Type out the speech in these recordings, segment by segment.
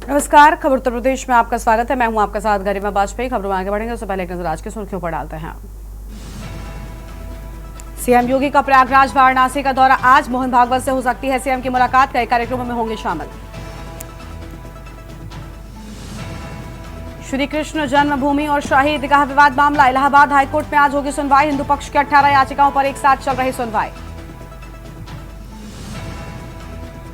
नमस्कार, खबर उत्तर प्रदेश में आपका स्वागत है। मैं हूं आपका साथ गरिमा वाजपेयी। खबरों में आगे बढ़ेंगे उससे पहले एक नजर आज की सुर्खियों पर डालते हैं। सीएम योगी का प्रयागराज वाराणसी का दौरा आज। मोहन भागवत से हो सकती है सीएम की मुलाकात। कई कार्यक्रमों में होंगे शामिल। श्री कृष्ण जन्मभूमि और शाही ईदगाह विवाद मामला। इलाहाबाद हाईकोर्ट में आज होगी सुनवाई। हिंदू पक्ष की 18 याचिकाओं पर एक साथ चल रही सुनवाई।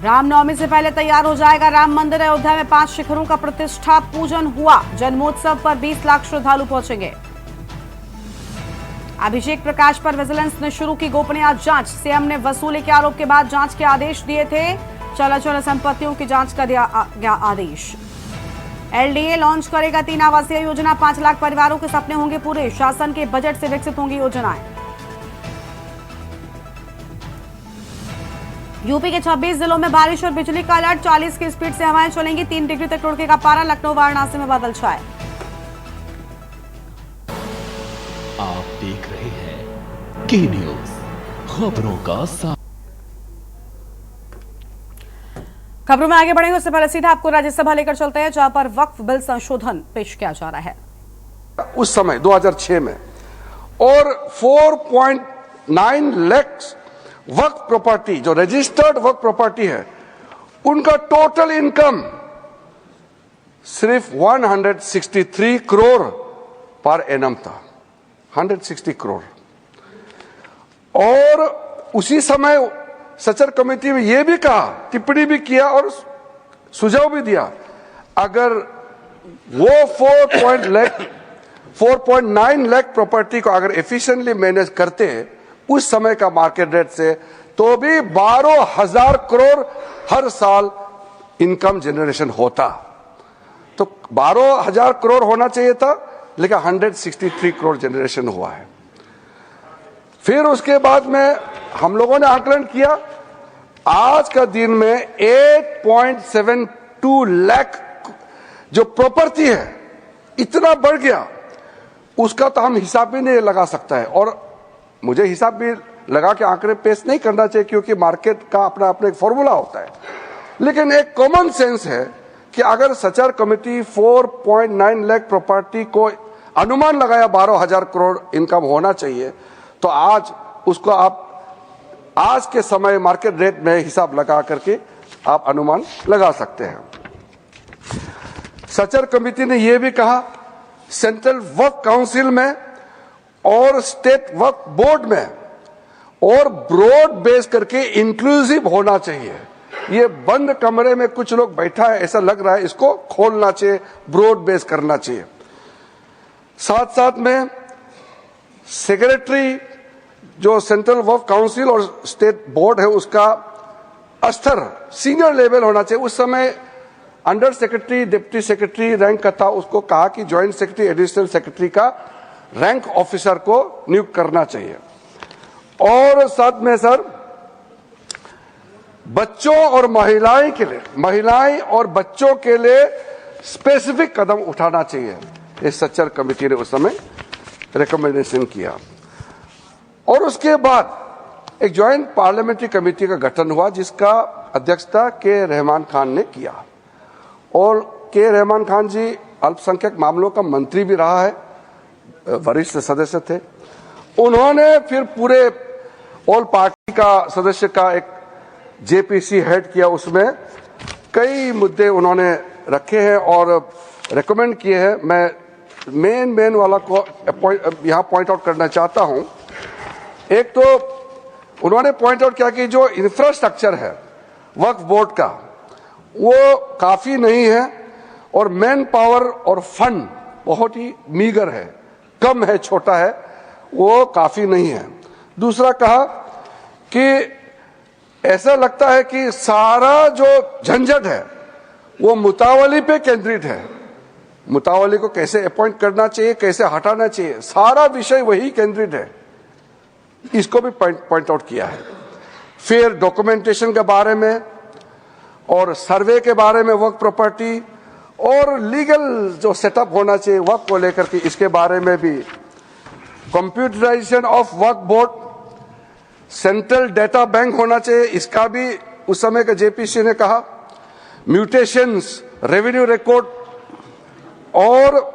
रामनवमी से पहले तैयार हो जाएगा राम मंदिर। अयोध्या में 5 शिखरों का प्रतिष्ठा पूजन हुआ। जन्मोत्सव पर 20 लाख श्रद्धालु पहुंचेंगे। अभिषेक प्रकाश पर विजिलेंस ने शुरू की गोपनीय जांच। सीएम ने वसूली के आरोप के बाद जांच के आदेश दिए थे। चल संपत्तियों की जांच का दिया गया आदेश। एलडीए लॉन्च करेगा 3 आवासीय योजना। 5 लाख परिवारों के सपने होंगे पूरे। शासन के बजट से विकसित होंगी योजनाएं। यूपी के 26 जिलों में बारिश और बिजली का अलर्ट। 40 की स्पीड से हवाएं चलेंगी। 3 डिग्री तक लुढ़केगा पारा। लखनऊ वाराणसी में बादल छाए। आप देख रहे हैं के न्यूज, खबरों का साथ। खबरों में आगे बढ़ेंगे उससे पहले सीधा आपको राज्यसभा लेकर चलते हैं, जहां पर वक्फ बिल संशोधन पेश किया जा रहा है। उस समय 2006 में और 4.9 लाख वक्फ प्रॉपर्टी जो रजिस्टर्ड वक्फ प्रॉपर्टी है, उनका टोटल इनकम सिर्फ 163 करोड़ पर एनम था। 160 करोड़। और उसी समय सचर कमेटी में यह भी कहा, टिप्पणी भी किया और सुझाव भी दिया, अगर वो 4.9 लाख प्रॉपर्टी को अगर एफिशिएंटली मैनेज करते उस समय का मार्केट रेट से, तो भी 12,000 करोड़ हर साल इनकम जनरेशन होता। तो 12,000 करोड़ होना चाहिए था, लेकिन 163 करोड़ जनरेशन हुआ है। फिर उसके बाद में हम लोगों ने आकलन किया, आज का दिन में 8.72 लाख जो प्रॉपर्टी है, इतना बढ़ गया, उसका तो हम हिसाब भी नहीं लगा सकता है। और मुझे हिसाब भी लगा के आंकड़े पेश नहीं करना चाहिए, क्योंकि मार्केट का अपना अपना एक फॉर्मूला होता है। लेकिन एक कॉमन सेंस है कि अगर सचर कमेटी 4.9 लाख प्रॉपर्टी को अनुमान लगाया 12,000 करोड़ इनकम होना चाहिए, तो आज उसको आप आज के समय मार्केट रेट में हिसाब लगा करके आप अनुमान लगा सकते हैं। सचर कमेटी ने यह भी कहा, सेंट्रल वक्फ काउंसिल में और स्टेट वक्फ बोर्ड में और ब्रॉड बेस करके इंक्लूसिव होना चाहिए। ये बंद कमरे में कुछ लोग बैठा है ऐसा लग रहा है, इसको खोलना चाहिए, ब्रॉड बेस करना चाहिए। साथ साथ में सेक्रेटरी जो सेंट्रल वक्फ काउंसिल और स्टेट बोर्ड है, उसका स्तर सीनियर लेवल होना चाहिए। उस समय under secretary, deputy secretary rank का था, उसको कहा कि ज्वाइंट सेक्रेटरी, एडिशनल सेक्रेटरी का रैंक ऑफिसर को नियुक्त करना चाहिए। और साथ में सर, बच्चों और महिलाएं और बच्चों के लिए स्पेसिफिक कदम उठाना चाहिए। इस सचर कमेटी ने उस समय रिकमेंडेशन किया। और उसके बाद एक ज्वाइंट पार्लियामेंट्री कमेटी का गठन हुआ, जिसका अध्यक्षता के रहमान खान ने किया। और के रहमान खान जी अल्पसंख्यक मामलों का मंत्री भी रहा है, वरिष्ठ सदस्य थे। उन्होंने फिर पूरे ऑल पार्टी का सदस्य का एक जेपीसी हेड किया। उसमें कई मुद्दे उन्होंने रखे हैं और रेकमेंड किए हैं। मैं मेन वाला को यहां पॉइंट आउट करना चाहता हूं। एक तो उन्होंने पॉइंट आउट किया कि जो इंफ्रास्ट्रक्चर है वक्फ बोर्ड का, वो काफी नहीं है और मैन पावर और फंड बहुत ही मीगर है, कम है, छोटा है, वो काफी नहीं है। दूसरा कहा कि ऐसा लगता है कि सारा जो झंझट है वो मुतावली पे केंद्रित है। मुतावली को कैसे अपॉइंट करना चाहिए, कैसे हटाना चाहिए, सारा विषय वही केंद्रित है। इसको भी पॉइंट आउट किया है। फिर डॉक्यूमेंटेशन के बारे में और सर्वे के बारे में वक्फ प्रॉपर्टी और लीगल जो सेटअप होना चाहिए वक्फ को लेकर के, इसके बारे में भी computerisation of Waqf board, central data bank होना चाहिए, इसका भी उस समय का जेपीसी ने कहा। Mutations revenue record, or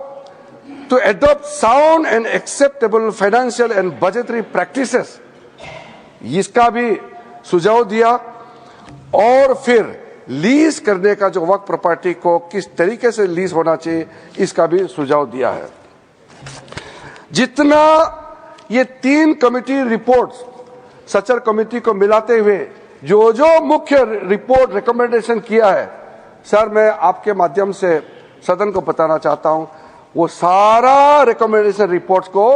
to adopt sound and acceptable financial and budgetary practices, इसका भी सुझाव दिया। और फिर लीज करने का जो वक्फ प्रॉपर्टी को किस तरीके से लीज होना चाहिए, इसका भी सुझाव दिया है। जितना ये 3 कमेटी रिपोर्ट्स सचर कमेटी को मिलाते हुए जो जो मुख्य रिपोर्ट रिकमेंडेशन किया है, सर मैं आपके माध्यम से सदन को बताना चाहता हूं, वो सारा रिकमेंडेशन रिपोर्ट्स को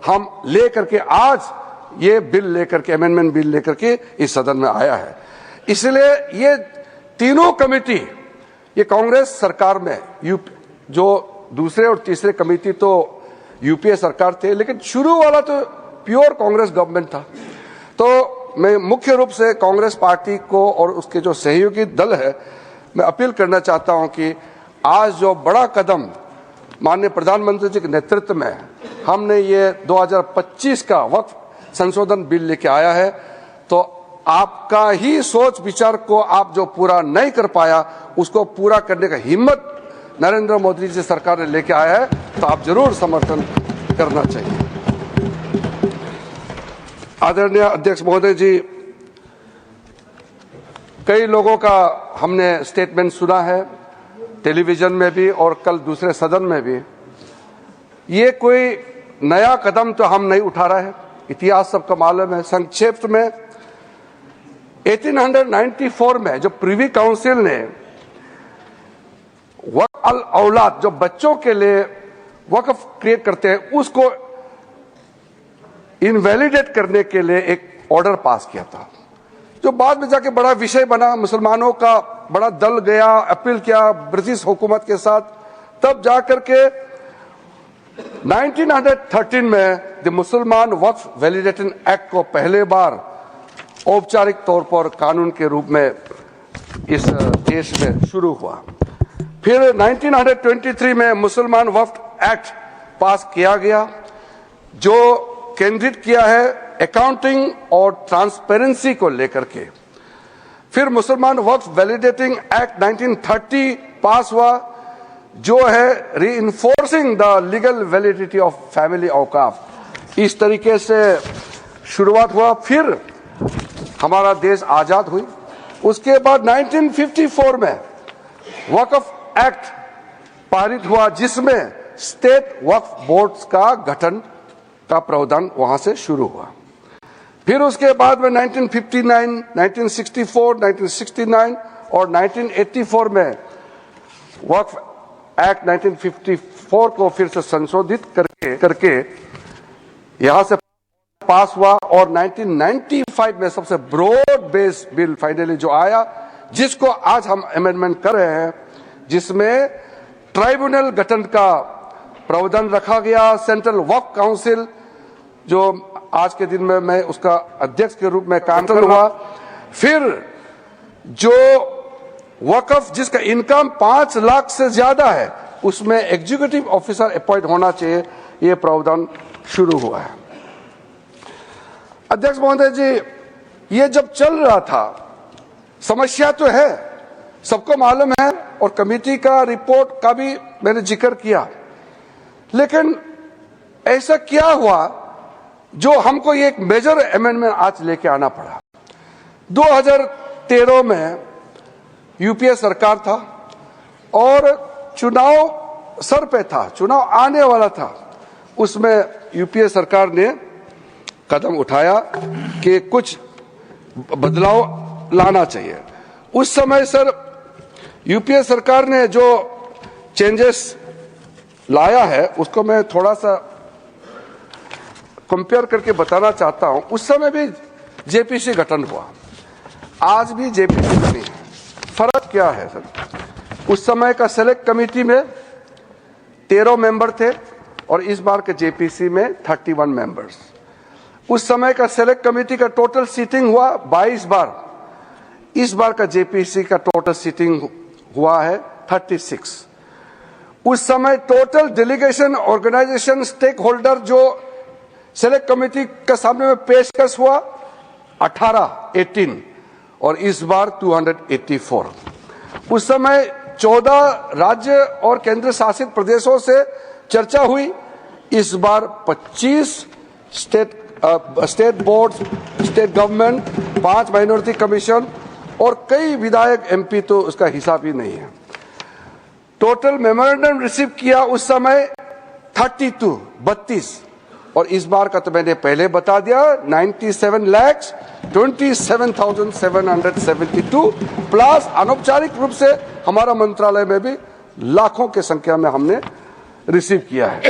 हम लेकर के आज ये बिल लेकर के, अमेंडमेंट बिल लेकर के इस सदन में आया है। इसलिए ये तीनों कमेटी, ये कांग्रेस सरकार में जो दूसरे और तीसरे कमेटी तो यूपीए सरकार थे, लेकिन शुरू वाला तो प्योर कांग्रेस गवर्नमेंट था। तो मैं मुख्य रूप से कांग्रेस पार्टी को और उसके जो सहयोगी दल है, मैं अपील करना चाहता हूं कि आज जो बड़ा कदम माननीय प्रधानमंत्री जी के नेतृत्व में हमने ये 2025 का वक्फ संशोधन बिल लेके आया है, तो आपका ही सोच विचार को आप जो पूरा नहीं कर पाया, उसको पूरा करने का हिम्मत नरेंद्र मोदी जी सरकार ने लेके आया है, तो आप जरूर समर्थन करना चाहिए। आदरणीय अध्यक्ष महोदय जी, कई लोगों का हमने स्टेटमेंट सुना है, टेलीविजन में भी और कल दूसरे सदन में भी। ये कोई नया कदम तो हम नहीं उठा रहे हैं, इतिहास सबका मालूम है। संक्षेप में 1894 में जो प्रिवी काउंसिल ने वक्फ अल औलाद, जो बच्चों के लिए वक्फ क्रिएट करते हैं, उसको इनवैलिडेट करने के लिए एक ऑर्डर पास किया था, जो बाद में जाके बड़ा विषय बना। मुसलमानों का बड़ा दल गया, अपील किया ब्रिटिश हुकूमत के साथ, तब जाकर के 1913 में द मुसलमान वक्फ वैलिडेशन एक्ट को पहले बार औपचारिक तौर पर कानून के रूप में इस देश में शुरू हुआ। फिर 1923 में मुसलमान वक्फ एक्ट पास किया गया, जो केंद्रित किया है अकाउंटिंग और ट्रांसपेरेंसी को लेकर के। फिर मुसलमान वक्फ वैलिडेटिंग एक्ट 1930 पास हुआ, जो है reinforcing the legal validity of family औकाफ। इस तरीके से शुरुआत हुआ। फिर हमारा देश आजाद हुई। उसके बाद 1954 में वक्फ एक्ट पारित हुआ, जिसमें स्टेट वक्फ बोर्ड्स का गठन का प्रावधान वहां से शुरू हुआ। फिर उसके बाद में 1959, 1964, 1969 और 1984 में वक्फ एक्ट 1954 को फिर से संशोधित करके यहां से पास हुआ, और 1995 में सबसे ब्रॉड बेस बिल फाइनली जो आया, जिसको आज हम अमेंडमेंट कर रहे हैं, जिसमें ट्राइब्यूनल गठन का प्रावधान रखा गया। सेंट्रल वक्फ काउंसिल, जो आज के दिन में मैं उसका अध्यक्ष के रूप में काम हुआ। फिर जो वक्फ जिसका इनकम 5 लाख से ज्यादा है, उसमें एग्जीक्यूटिव ऑफिसर अपॉइंट होना चाहिए, ये प्रावधान शुरू हुआ है। अध्यक्ष महोदय जी, ये जब चल रहा था, समस्या तो है, सबको मालूम है, और कमेटी का रिपोर्ट का भी मैंने जिक्र किया, लेकिन ऐसा क्या हुआ जो हमको ये एक मेजर अमेंडमेंट आज लेके आना पड़ा। 2013 में यूपीए सरकार था और चुनाव सर पे था, चुनाव आने वाला था। उसमें यूपीए सरकार ने कदम उठाया कि कुछ बदलाव लाना चाहिए। उस समय सर यूपीए सरकार ने जो चेंजेस लाया है, उसको मैं थोड़ा सा कंपेयर करके बताना चाहता हूं। उस समय भी जेपीसी गठन हुआ, आज भी जेपीसी बनी है। फर्क क्या है सर? उस समय का सेलेक्ट कमेटी में 13 मेंबर थे और इस बार के जेपीसी में 31 मेंबर्स। उस समय का सेलेक्ट कमेटी का टोटल सीटिंग हुआ 22 बार, इस बार का जेपीसी का टोटल सीटिंग हुआ है 36। उस समय total delegation, organisation, stakeholder जो सेलेक्ट कमेटी के सामने में पेशकश हुआ 18 और इस बार 284। उस समय 14 राज्य और केंद्र शासित प्रदेशों से चर्चा हुई। इस बार 25 state board, state government, 5 minority commission और कई विधायक एमपी तो उसका हिसाब ही नहीं है। टोटल मेमोरेंडम रिसीव किया उस समय 32 और इस बार का तो मैंने पहले बता दिया 97,27,772 प्लस अनौपचारिक रूप से हमारा मंत्रालय में भी लाखों की संख्या में हमने रिसीव किया है।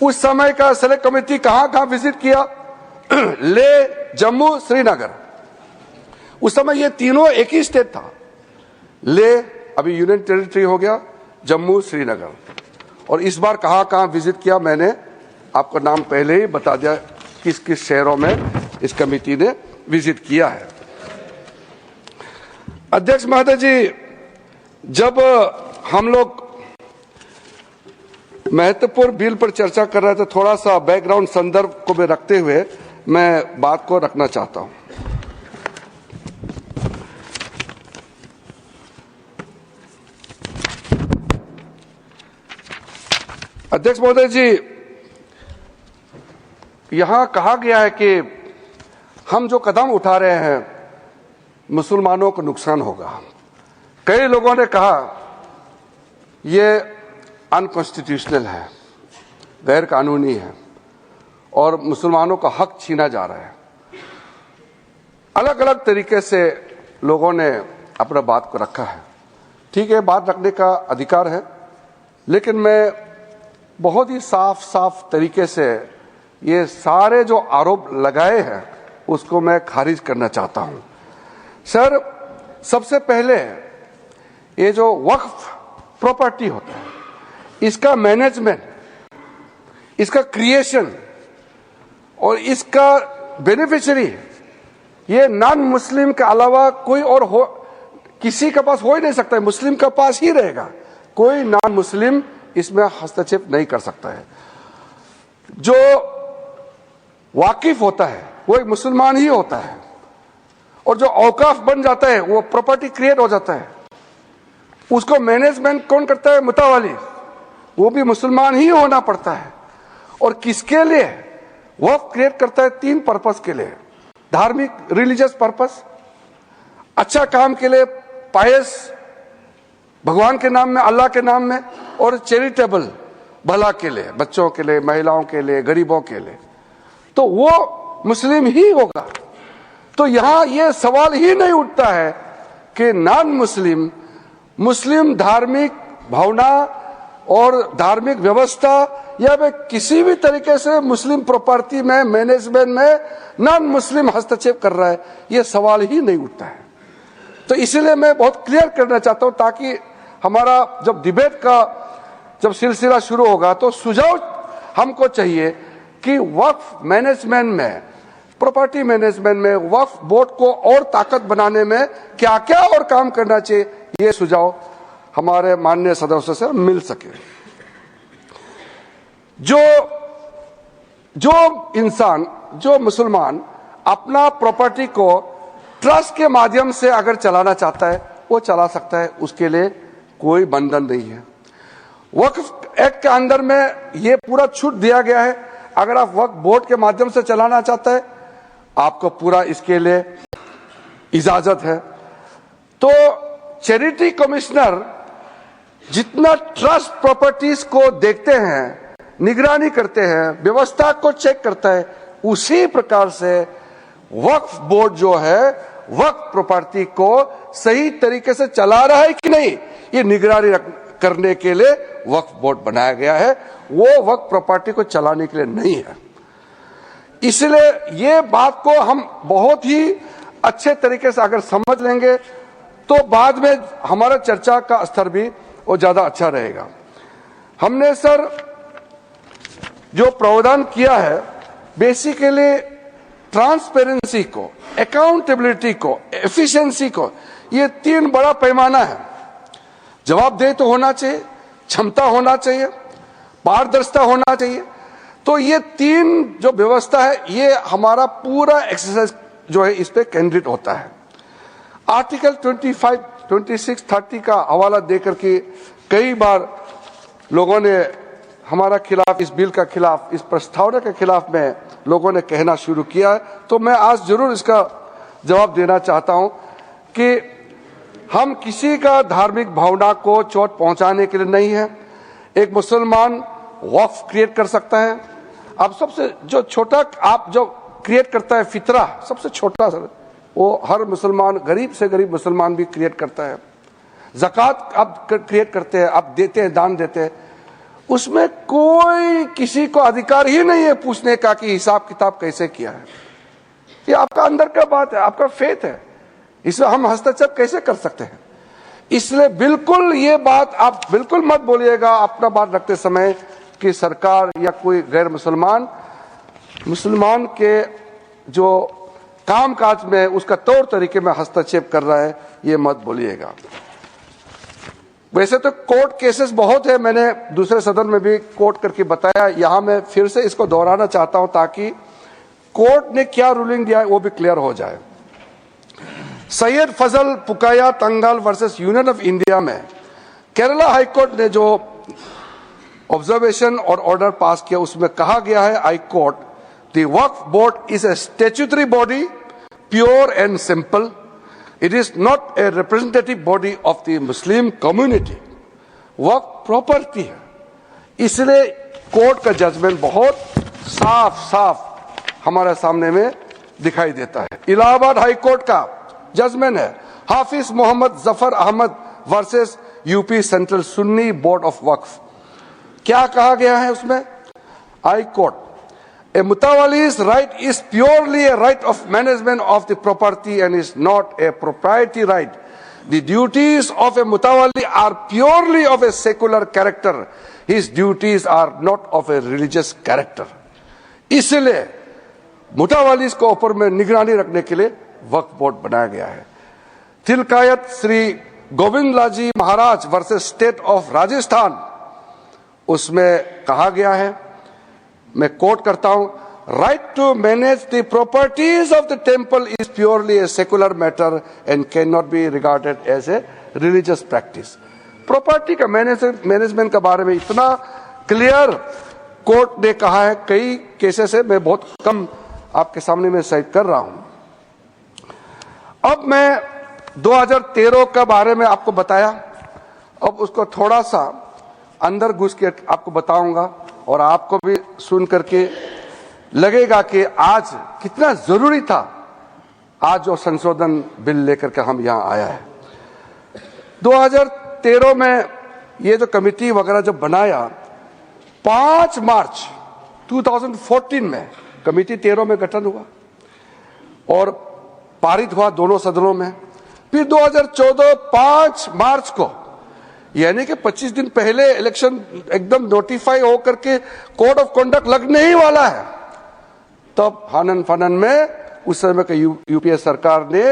उस समय का सेलेक्ट कमेटी कहां विजिट किया? ले, जम्मू, श्रीनगर। उस समय ये तीनों एक ही स्टेट था। ले अभी यूनियन टेरिटरी हो गया, जम्मू, श्रीनगर। और इस बार कहां विजिट किया मैंने आपको नाम पहले ही बता दिया, किस किस शहरों में इस कमेटी ने विजिट किया है। अध्यक्ष महोदय जी, जब हम लोग महत्वपूर्ण बिल पर चर्चा कर रहे थे, थोड़ा सा बैकग्राउंड संदर्भ को भी रखते हुए मैं बात को रखना चाहता हूं। अध्यक्ष महोदय जी, यहां कहा गया है कि हम जो कदम उठा रहे हैं मुसलमानों को नुकसान होगा। कई लोगों ने कहा ये अनकॉन्स्टिट्यूशनल है, गैर कानूनी है और मुसलमानों का हक छीना जा रहा है। अलग अलग तरीके से लोगों ने अपना बात को रखा है। ठीक है, बात रखने का अधिकार है, लेकिन मैं बहुत ही साफ तरीके से ये सारे जो आरोप लगाए हैं उसको मैं खारिज करना चाहता हूं। सर, सबसे पहले ये जो वक्फ प्रॉपर्टी होता है, इसका मैनेजमेंट, इसका क्रिएशन और इसका बेनिफिशियरी ये नॉन मुस्लिम के अलावा कोई और हो, किसी के पास हो ही नहीं सकता है। मुस्लिम के पास ही रहेगा, कोई नॉन मुस्लिम इसमें हस्तक्षेप नहीं कर सकता है। जो वाकिफ होता है वो एक मुसलमान ही होता है और जो औकाफ बन जाता है वो प्रॉपर्टी क्रिएट हो जाता है, उसको मैनेजमेंट कौन करता है? मुतावाली, वो भी मुसलमान ही होना पड़ता है। और किसके लिए वक्फ क्रिएट करता है? 3 पर्पस के लिए। धार्मिक, रिलीजियस पर्पस, अच्छा काम के लिए, पायस, भगवान के नाम में, अल्लाह के नाम में, और चैरिटेबल, भला के लिए, बच्चों के लिए, महिलाओं के लिए, गरीबों के लिए, तो वो मुस्लिम ही होगा। तो यहां ये सवाल ही नहीं उठता है कि नॉन मुस्लिम, मुस्लिम धार्मिक भावना और धार्मिक व्यवस्था या वे किसी भी तरीके से मुस्लिम प्रॉपर्टी में, मैनेजमेंट में नॉन मुस्लिम हस्तक्षेप कर रहा है, ये सवाल ही नहीं उठता है। तो इसलिए मैं बहुत क्लियर करना चाहता हूं, ताकि हमारा जब डिबेट का जब सिलसिला शुरू होगा तो सुझाव हमको चाहिए कि वक्फ मैनेजमेंट में, प्रॉपर्टी मैनेजमेंट में, वक्फ बोर्ड को और ताकत बनाने में क्या क्या और काम करना चाहिए, ये सुझाव हमारे माननीय सदस्यों से मिल सके। जो इंसान, जो मुसलमान अपना प्रॉपर्टी को ट्रस्ट के माध्यम से अगर चलाना चाहता है वो चला सकता है, उसके लिए कोई बंधन नहीं है। वक्फ एक्ट के अंदर में ये पूरा छूट दिया गया है। अगर आप वक्फ बोर्ड के माध्यम से चलाना चाहते हैं आपको पूरा इसके लिए इजाजत है। तो चैरिटी कमिश्नर जितना ट्रस्ट प्रॉपर्टीज को देखते हैं, निगरानी करते हैं, व्यवस्था को चेक करता है, उसी प्रकार से वक्फ बोर्ड जो है वक्फ प्रॉपर्टी को सही तरीके से चला रहा है कि नहीं, ये निगरानी करने के लिए वक्फ बोर्ड बनाया गया है। वो वक्फ प्रॉपर्टी को चलाने के लिए नहीं है। इसलिए ये बात को हम बहुत ही अच्छे तरीके से अगर समझ लेंगे तो बाद में हमारा चर्चा का स्तर भी वो ज्यादा अच्छा रहेगा। हमने सर जो प्रावधान किया है, बेसिकली ट्रांसपेरेंसी को, अकाउंटेबिलिटी को, एफिशिएंसी को, ये 3 बड़ा पैमाना है। जवाबदेही तो होना चाहिए, क्षमता होना चाहिए, पारदर्शिता होना चाहिए। तो ये 3 जो व्यवस्था है, ये हमारा पूरा एक्सरसाइज जो है इस पे केंद्रित होता है। आर्टिकल 2630 का हवाला देकर के कई बार लोगों ने हमारा खिलाफ, इस बिल का खिलाफ, इस प्रस्तावना के खिलाफ में लोगों ने कहना शुरू किया है। तो मैं आज जरूर इसका जवाब देना चाहता हूं कि हम किसी का धार्मिक भावना को चोट पहुंचाने के लिए नहीं है। एक मुसलमान वक्फ क्रिएट कर सकता है। अब सबसे जो छोटा आप जो क्रिएट करता है फितरा, सबसे छोटा वो हर मुसलमान, गरीब से गरीब मुसलमान भी क्रिएट करता है। ज़कात आप क्रिएट करते हैं, आप देते हैं, दान देते हैं, उसमें कोई किसी को अधिकार ही नहीं है पूछने का कि हिसाब किताब कैसे किया है। ये आपका अंदर का बात है, आपका फेथ है, इसमें हम हस्तक्षेप कैसे कर सकते हैं। इसलिए बिल्कुल ये बात आप बिल्कुल मत बोलिएगा अपना बात रखते समय कि सरकार या कोई गैर मुसलमान के जो कामकाज में उसका तौर तरीके में हस्तक्षेप कर रहा है, ये मत बोलिएगा। वैसे तो कोर्ट केसेस बहुत है, मैंने दूसरे सदन में भी कोर्ट करके बताया, यहां मैं फिर से इसको दोहराना चाहता हूं ताकि कोर्ट ने क्या रूलिंग दिया है वो भी क्लियर हो जाए। सैयद फजल पुकाया तंगाल वर्सेस यूनियन ऑफ इंडिया में केरला हाईकोर्ट ने जो ऑब्जर्वेशन और ऑर्डर पास किया उसमें कहा गया है, high court, the Waqf board is a statutory body, pure and simple, it is not a representative body of the Muslim community. Waqf property है, इसलिए कोर्ट का जजमेंट बहुत साफ हमारे सामने में दिखाई देता है। इलाहाबाद हाईकोर्ट का जजमेंट है, Hafiz Mohammad Zafar Ahmad versus UP central Sunni board of Waqf. क्या कहा गया है उसमें? High court, a mutawalli's right is purely a right of management of the property and is not a proprietary right. The duties of a mutawalli are purely of a secular character, his duties are not of a religious character. इसलिए मुतावालीज को ऊपर में निगरानी रखने के लिए वक्फ board बनाया गया है। Tilkayat Shri Govind Lalji Maharaj versus state of Rajasthan, उसमें कहा गया है, मैं कोट करता हूं, right to manage the properties of the temple is purely a secular matter and can not be regarded as a religious practice. Property का मैनेजमेंट के बारे में इतना क्लियर कोर्ट ने कहा है, कई केसेस है, मैं बहुत कम आपके सामने में साइट कर रहा हूं। अब मैं 2013 के बारे में आपको बताया, अब उसको थोड़ा सा अंदर घुस के आपको बताऊंगा और आपको भी सुन करके लगेगा कि आज कितना जरूरी था आज जो संशोधन बिल लेकर के हम यहां आया है। 2013 में ये जो कमेटी वगैरह जब बनाया, 5 मार्च 2014 में कमेटी 13 में गठन हुआ और पारित हुआ दोनों सदनों में। फिर 2014 5 मार्च को, यानी कि 25 दिन पहले इलेक्शन एकदम नोटिफाई होकर के कोड ऑफ कंडक्ट लगने ही वाला है, तब हानन फानन में उस समय के यूपीए सरकार ने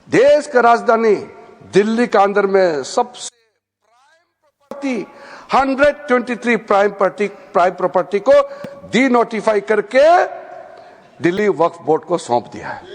देश का राजधानी दिल्ली के अंदर में सबसे प्राइम प्रॉपर्टी 123 प्राइम प्रॉपर्टी को डी नोटिफाई करके दिल्ली वक्फ बोर्ड को सौंप दिया है।